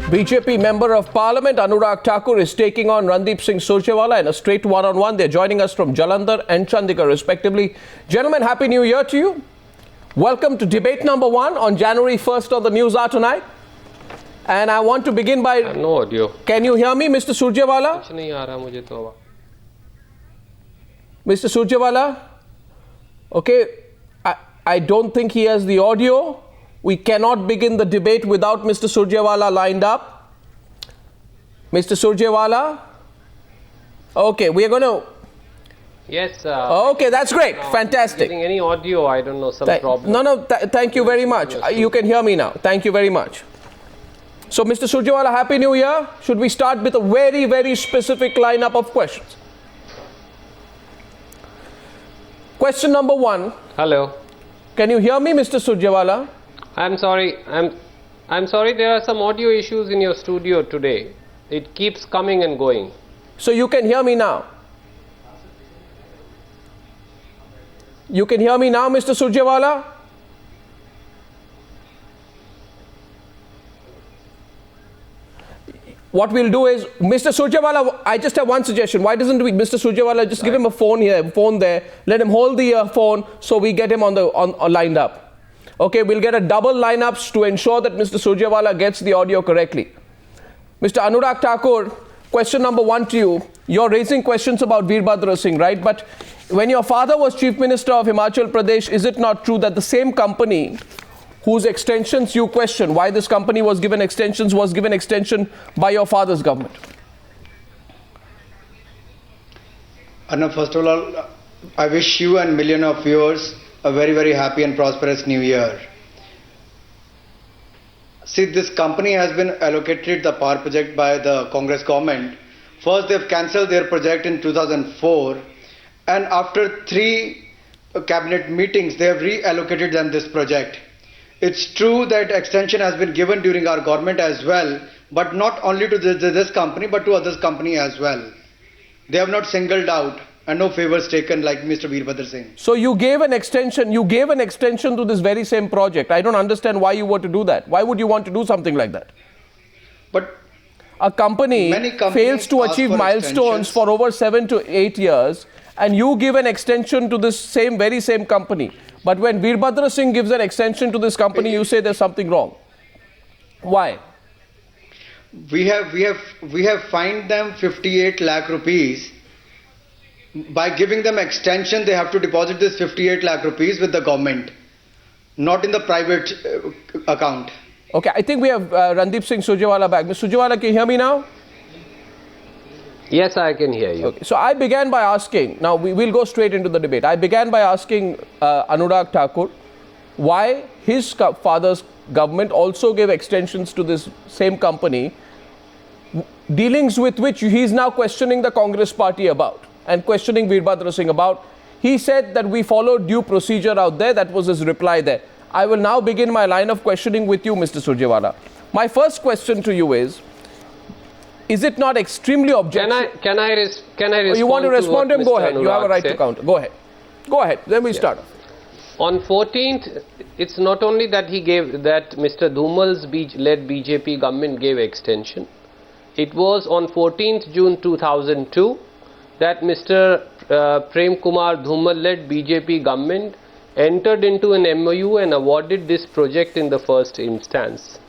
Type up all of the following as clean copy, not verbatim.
BJP Member of Parliament Anurag Thakur is taking on Randeep Singh Surjewala in a straight one-on-one. They're joining us from Jalandhar and Chandigarh respectively. Gentlemen, Happy New Year to you. Welcome to debate number 1 on January 1st on the News Hour tonight. And I want to begin by... No audio. Can you hear me, Mr. Surjewala? कुछ नहीं आ रहा मुझे तो. Mr. Surjewala? Okay, I don't think he has the audio. We cannot begin the debate without Mr. Surjewala lined up. Mr. Surjewala? Okay, we are going to... Yes. Okay, that's great. Fantastic. Getting any audio, I don't know, some problem. No, thank you very much. You can hear me now. Thank you very much. So, Mr. Surjewala, Happy New Year. Should we start with a very, very specific lineup of questions? Question number 1. Hello. Can you hear me, Mr. Surjewala? I'm sorry. I'm sorry. There are some audio issues in your studio today. It keeps coming and going. So you can hear me now. You can hear me now, Mr. Surjewala? What we'll do is, Mr. Surjewala, I just have one suggestion. Why doesn't Mr. Surjewala just give him a phone here, phone there, let him hold the phone so we get him on lined up. Okay, we'll get a double lineups to ensure that Mr. Surjewala gets the audio correctly. Mr. Anurag Thakur, question number 1 to you. You're raising questions about Veerbhadra Singh, right? But when your father was Chief Minister of Himachal Pradesh, is it not true that the same company whose extensions you question, why this company was given extension by your father's government? Arnab, first of all, I wish you and millions of viewers a very, very happy and prosperous new year. See, this company has been allocated the power project by the Congress government. First, they've cancelled their project in 2004, and after 3 cabinet meetings, they have reallocated them this project. It's true that extension has been given during our government as well, but not only to this company, but to others company as well. They have not singled out and no favors taken like Mr. Veerbhadra Singh. So you gave an extension to this very same project. I don't understand why you were to do that. Why would you want to do something like that? But a company fails to achieve milestones for over 7 to 8 years, and you give an extension to this very same company. But when Veerbhadra Singh gives an extension to this company, you say there's something wrong. Why? We have fined them 58 lakh rupees. By giving them extension, they have to deposit this 58 lakh rupees with the government, not in the private account. Okay, I think we have Randeep Singh Surjewala back. Mr. Surjewala, can you hear me now? Yes, I can hear you. Okay, so I began by asking, now we will go straight into the debate. I began by asking Anurag Thakur why his father's government also gave extensions to this same company, dealings with which he is now questioning the Congress party about and questioning Veerbhadra Singh about. He said that we followed due procedure out there. That was his reply there. I will now begin my line of questioning with you, Mr. Surjewala. My first question to you is it not extremely objectionable? Can I respond? You want to respond to him? Mr. Go ahead. Anurag You have a right said? to counter. Go ahead. Go ahead. Then we start. On 14th, it's not only that Mr. Dhumal's led BJP government gave extension. It was on 14th June 2002 that Mr. Prem Kumar Dhumal led BJP government entered into an MOU and awarded this project in the first instance.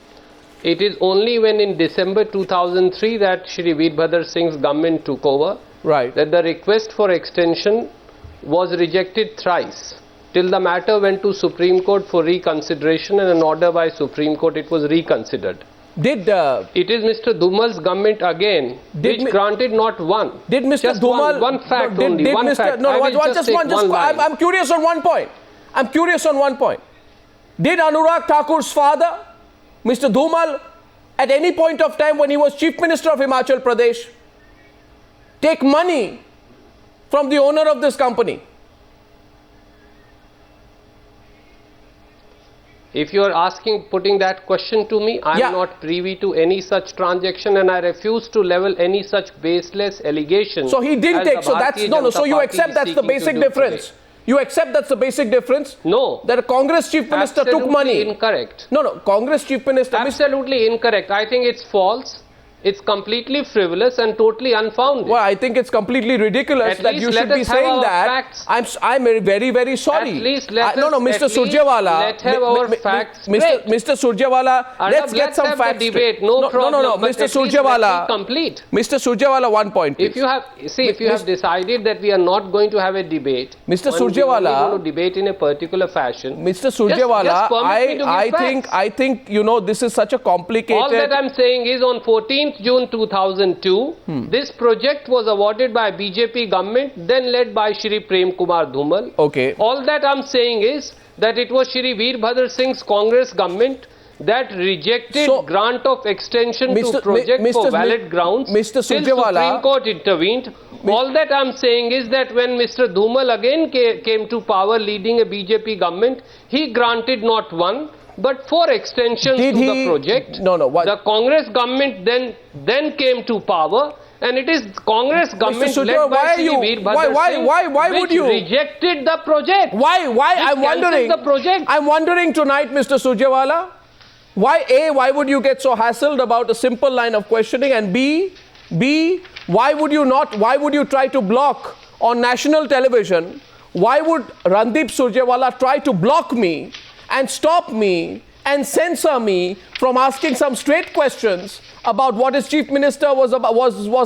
It is only when in December 2003 that Shri Veerbhadra Singh's government took over, right, that the request for extension was rejected thrice, till the matter went to Supreme Court for reconsideration, and an order by Supreme Court it was reconsidered. It is Mr. Dhumal's government again which granted not one. Did Mr. Just Dhumal... one fact only, one fact. I'm curious on one point. Did Anurag Thakur's father, Mr. Dhumal, at any point of time when he was Chief Minister of Himachal Pradesh, take money from the owner of this company? If you are putting that question to me, I am not privy to any such transaction, and I refuse to level any such baseless allegation. So he didn't take, so that's, no, so you accept that's the basic difference. You accept that's the basic difference? No. That a Congress chief minister took Absolutely money. incorrect. No, Congress chief minister. Absolutely incorrect. I think it's false. It's completely frivolous and totally unfounded. Well, I think it's completely ridiculous At that least you let should be us have saying our that. facts. I'm very, very sorry. At least let No, us- Mr. at least Surjewala. let have our facts straight. Mr. Surjewala, let's get some have facts the debate. straight. No problem. No, but Mr. at least let me Surjewala. complete. Mr. Surjewala, one point, please. If you have decided that we are not going to have a debate, Mr. and we are Surjewala- only going to debate in a particular fashion. Mr. Surjewala, just permit me to give facts. I think, this is such a complicated. All that I'm saying is on 14th June 2002, this project was awarded by BJP government, then led by Shri Prem Kumar Dhumal. Okay. All that I'm saying is that it was Shri Veerbhadra Singh's Congress government that rejected So, grant of extension to Mr. project Mr. for valid grounds. Mr. Till Surjewala- Supreme Court intervened. All that I'm saying is that when Mr. Dhumal again came to power leading a BJP government, he granted not one but 4 extensions Did to he- the project. No, what? The Congress government then came to power, and it is Congress government led Surjewala, by why are Shri you- Veerbhadra why- Singh why would which you- rejected the project. Why? Which I'm wondering. cancelled the project. I'm wondering tonight, Mr. Surjewala, why would you get so hassled about a simple line of questioning? And B, why would you try to block on national television? Why would Randeep Surjewala try to block me and stop me and censor me from asking some straight questions about what his chief minister was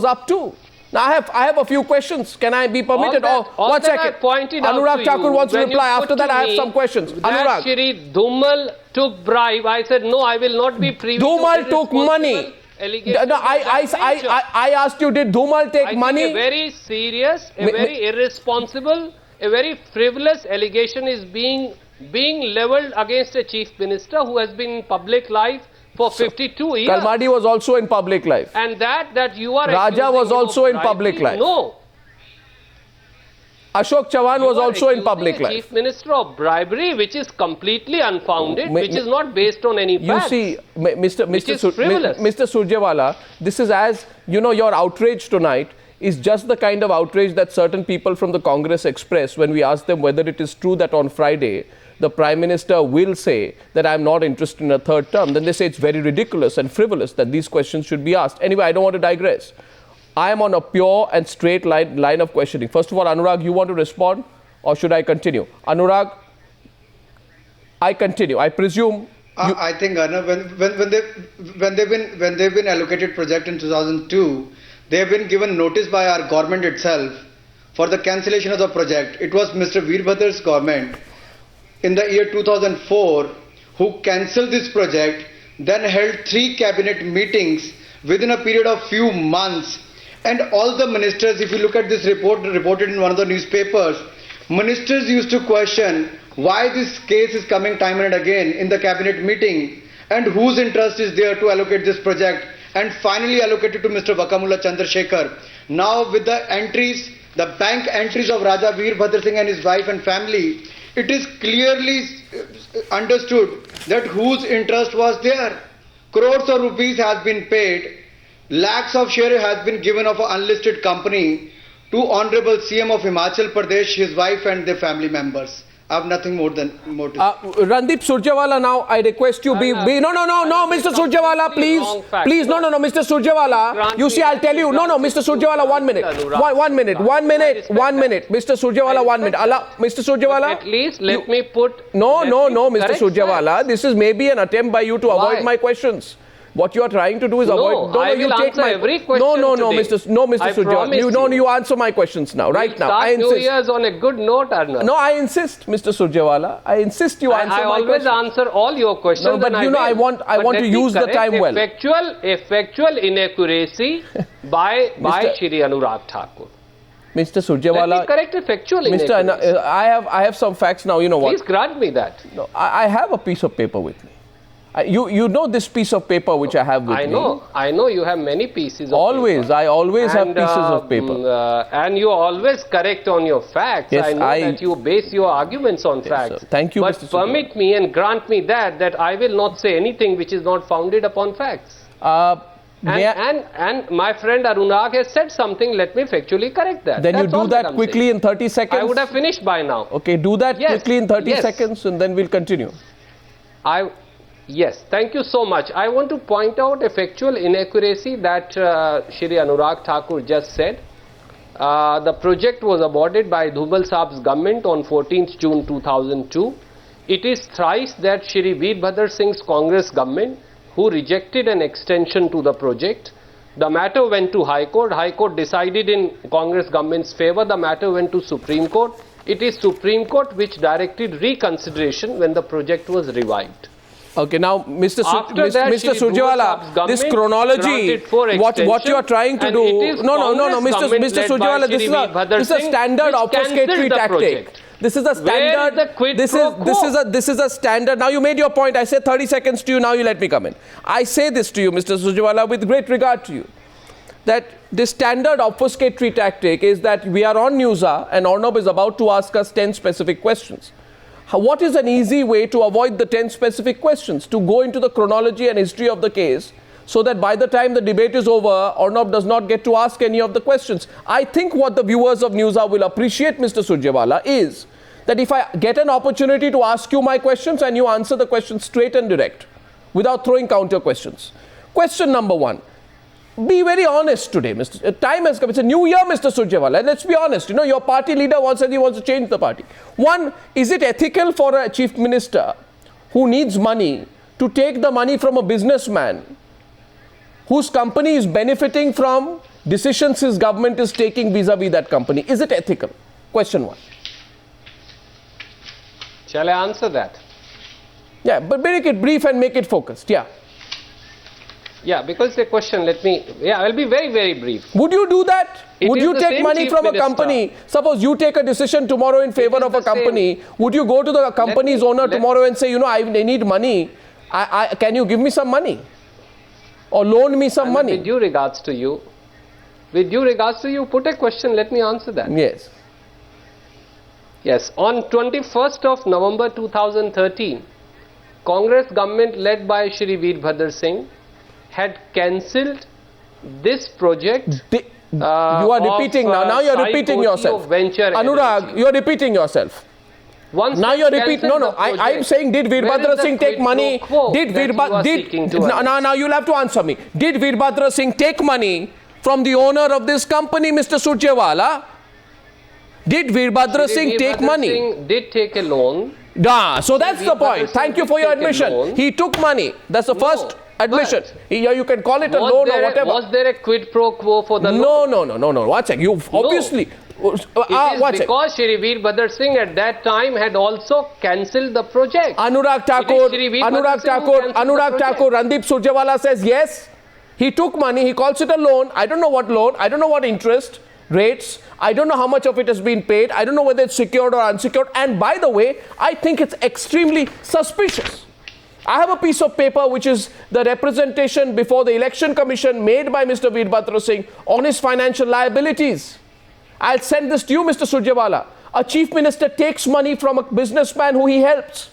up to? Now I have a few questions. Can I be permitted? One that I second. pointed out Anurag to Thakur you wants to when you reply. put After that, to I have me some questions. That Anurag. Shri Dhumal took bribe. I said no, I will not be privy to Dhumal took irresponsible money. allegations No, of that nature. I asked you, did Dhumal take I money? think a very serious, a very irresponsible, a very frivolous allegation is being leveled against a chief minister who has been in public life for 52 years. Kalmadi was also in public life. And that you are Raja accusing was him of also in bribery. public life. No. Ashok Chavan was You are also in accusing public a life. Chief Minister of bribery, which is completely unfounded, Ma- which is not based on any You facts. see, Mr. frivolous. Mr. Surjewala, this is as, your outrage tonight is just the kind of outrage that certain people from the Congress express when we ask them whether it is true that on Friday the Prime Minister will say that I'm not interested in a third term. Then they say it's very ridiculous and frivolous that these questions should be asked. Anyway, I don't want to digress. I am on a pure and straight line of questioning. First of all, Anurag, you want to respond or should I continue? Anurag, I continue. I presume I think Arnav, when they've been allocated project in 2002, they have been given notice by our government itself for the cancellation of the project. It was Mr. Veerbhadra's government in the year 2004 who cancelled this project, then held 3 cabinet meetings within a period of few months, and all the ministers, if you look at this report reported in one of the newspapers, ministers used to question why this case is coming time and again in the cabinet meeting and whose interest is there to allocate this project, and finally allocated to Mr. Vakamulla Chandrasekhar. Now with the entries, the bank entries of Raja Veerbhadra Singh and his wife and family, it is clearly understood that whose interest was there. Crores of rupees has been paid, lakhs of share has been given of an unlisted company to Honorable CM of Himachal Pradesh, his wife and their family members. I have nothing more to say. Randeep Surjewala, now I request you no, Mr. Surjewala, please, no, Mr. Surjewala, you see, I'll tell you, Mr. Surjewala, 1 minute, one minute, Mr. Surjewala, 1 minute, Mr. Surjewala. At least let me put... No, Mr. correct Surjewala, facts. this is maybe an attempt by you to avoid Why? my questions. What you are trying to do is avoid. I will answer every question Mr. I Surjewala. promise You answer my questions now, right now. I Start New insist. Year's on a good note, Arnav. No, I insist, Mr. Surjewala. I insist you answer I my always questions. answer all your questions. No, but and you know, I will. I want to use the time well. A factual inaccuracy by Shri Anurag Thakur. Mr. Let Surjewala. me correct a factual Mr. inaccuracy. I have some facts now. You know what? Please grant me that. No, I have a piece of paper with me. You know this piece of paper which I have with me. I know you have many pieces of paper. I always have pieces of paper. And you always correct on your facts. Yes, I know that you base your arguments on facts. Sir. Thank you, but Mr. permit me and grant me that I will not say anything which is not founded upon facts. And my friend Arunag has said something. Let me factually correct that. Then you That's all do that that I'm quickly saying. in 30 seconds. I would have finished by now. Okay, do that Yes, quickly in 30 yes. seconds and then we'll continue. Yes, thank you so much. I want to point out a factual inaccuracy that Shri Anurag Thakur just said. The project was awarded by Dhumal Saab's government on 14th June 2002. It is thrice that Shri Veerbhadra Singh's Congress government who rejected an extension to the project. The matter went to High Court. High Court decided in Congress government's favor. The matter went to Supreme Court. It is Supreme Court which directed reconsideration when the project was revived. Okay, now Mr. After that, Mr. Shri Surjewala, Dhumal this Saab's chronology, government granted what you are trying to and do, it is no, Congress Mr. government Surjewala, led by this Shri Veerbhadra is a Singh standard which obfuscatory cancelled the tactic. project. This is a standard. Where is the quid pro quo? This is a standard. Now you made your point. I said 30 seconds to you. Now you let me come in. I say this to you, Mr. Surjewala, with great regard to you, that this standard obfuscatory tactic is that we are on Newsa and Arnab is about to ask us 10 specific questions. What is an easy way to avoid the 10 specific questions? To go into the chronology and history of the case so that by the time the debate is over, Arnab does not get to ask any of the questions. I think what the viewers of Newsa will appreciate, Mr. Surjewala, is that if I get an opportunity to ask you my questions and you answer the questions straight and direct without throwing counter questions. Question number one. Be very honest today, Mr. Time has come. It's a new year, Mr. Surjewala. Let's be honest. You know, your party leader said he wants to change the party. One, is it ethical for a chief minister who needs money to take the money from a businessman whose company is benefiting from decisions his government is taking vis-a-vis that company? Is it ethical? Question one. Shall I answer that? Yeah, but make it brief and make it focused. Yeah. Yeah, because the question, I'll be very, very brief. Would you do that? It Would is you the take same money chief from a minister. company? Suppose you take a decision tomorrow in favor is of a the same. company. Would you go to the company's owner tomorrow and say, you know, I need money. Can you give me some money? Or loan me some money? With due regards to you, put a question, let me answer that. Yes. Yes, on 21st of November 2013, Congress government led by Shri Veerbhadra Singh had cancelled this project. You are repeating now. Now you are repeating yourself. Anurag, you are repeating yourself. Once Now you are repeating. No, I am saying, did Veerbhadra Singh take money? Now you'll have to answer me. Did Veerbhadra Singh take money from the owner of this company, Mr. Surjewala? Did Veerbhadra Singh take money? Singh did take a loan. So that's the point. Thank you for your admission. He took money. That's the first admission. You can call it a loan or whatever. Was there a quid pro quo for the loan? No. One second. You obviously. It is because Shri Veerbhadra Singh at that time had also cancelled the project. Anurag Thakur, Randeep Surjewala says yes. He took money. He calls it a loan. I don't know what loan. I don't know what interest rates. I don't know how much of it has been paid. I don't know whether it's secured or unsecured. And by the way, I think it's extremely suspicious. I have a piece of paper which is the representation before the Election Commission made by Mr. Veerbhadra Singh on his financial liabilities. I'll send this to you, Mr. Surjewala. A chief minister takes money from a businessman who he helps,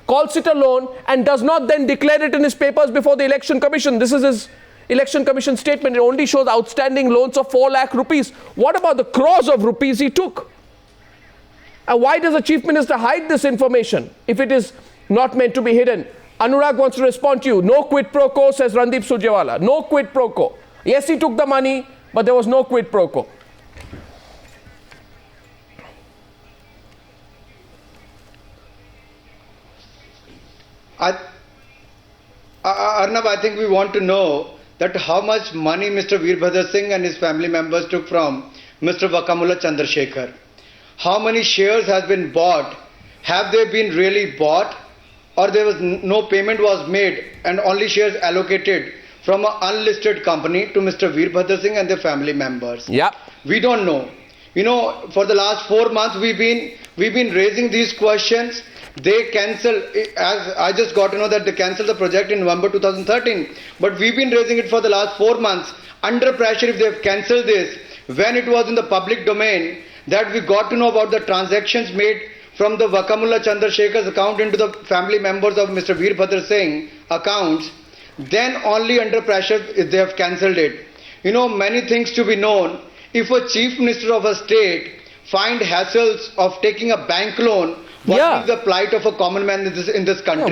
calls it a loan, and does not then declare it in his papers before the Election Commission. This is his Election Commission statement. It only shows outstanding loans of 4 lakh rupees. What about the crores of rupees he took? And why does the chief minister hide this information if it is not meant to be hidden? Anurag wants to respond to you. No quid pro quo, says Randeep Surjewala. No quid pro quo. Yes, he took the money, but there was no quid pro quo. Arnab, I think we want to know that how much money Mr. Veerbhadra Singh and his family members took from Mr. Vakamula Chandrasekhar. How many shares has been bought? Have they been really bought? Or there was no payment was made and only shares allocated from an unlisted company to Mr. Veerbhadra Singh and their family members? Yeah. We don't know. You know, for the last 4 months we've been raising these questions. They cancelled, as I just got to know that they cancelled the project in November 2013. But we've been raising it for the last 4 months. Under pressure, if they've cancelled this, when it was in the public domain, that we got to know about the transactions made from the Vakamula Chandrasekhar's account into the family members of Mr. Veerbhadra Singh accounts, then only under pressure they have cancelled it. You know, many things to be known. If a chief minister of a state find hassles of taking a bank loan, what Yeah. is the plight of a common man in this country?